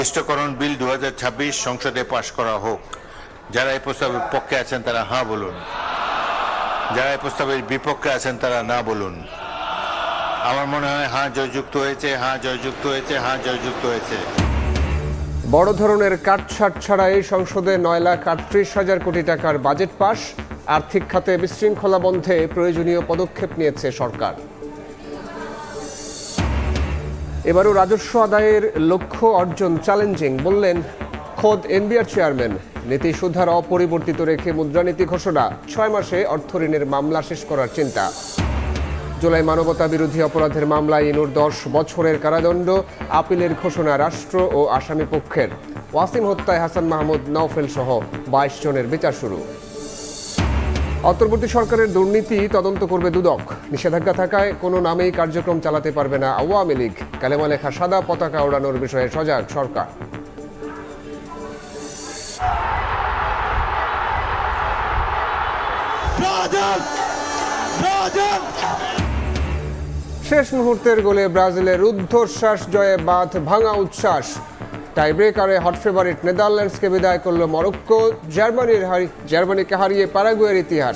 নির্দিষ্টকরণ বিল 2026 সংসদে পাশ করা হোক। যারা এই প্রস্তাবের পক্ষে আছেন তারা হ্যাঁ বলুন, যারা এই প্রস্তাবের বিপক্ষে আছেন তারা না বলুন। আমার মনে হয় হ্যাঁ জয়যুক্ত হয়েছে, হ্যাঁ জয়যুক্ত হয়েছে, হ্যাঁ জয়যুক্ত হয়েছে। বড় ধরনের কাটছাট ছাড়া এই সংসদে 9,38,000 কোটি টাকার বাজেট পাস। আর্থিক খাতে বিশৃঙ্খলা বন্ধে প্রয়োজনীয় পদক্ষেপ নিয়েছে সরকার। এবারও রাজস্ব আদায়ের লক্ষ্য অর্জন চ্যালেঞ্জিং বললেন খোদ এনবিআর চেয়ারম্যান। নীতি সুধার অপরিবর্তিত রেখে মুদ্রানীতি ঘোষণা, 6 মাসে অর্থঋণের মামলা শেষ করার চিন্তা। জুলাই মানবতা বিরোধী অপরাধের মামলায় ইনুর 10 বছরের কারাদণ্ড, আপিলের ঘোষণা রাষ্ট্র ও আসামি পক্ষের। ওয়াসিম হত্যায় হাসান মাহমুদ, নওফেল সহ 22 জনের বিচার শুরু। অন্তর্বর্তী সরকারের দুর্নীতি তদন্ত করবে দুদক। নিষেধাজ্ঞা থাকায় কোনো নামেই কার্যক্রম চালাতে পারবে না আওয়ামী লীগ। কালেমা লেখা সাদা পতাকা ওড়ানোর বিষয়ে সজাগ সরকার। শেষ মুহূর্তের গোলে ব্রাজিলের রুদ্ধশ্বাস, জয়ে বাঁধ ভাঙা উচ্ছ্বাস। টাইব্রেকারে হট ফেভারিট নেদারল্যান্ডসকে বিদায় করল মরক্কো। জার্মানিকে হারিয়ে প্যারাগুয়ের ইতিহাস।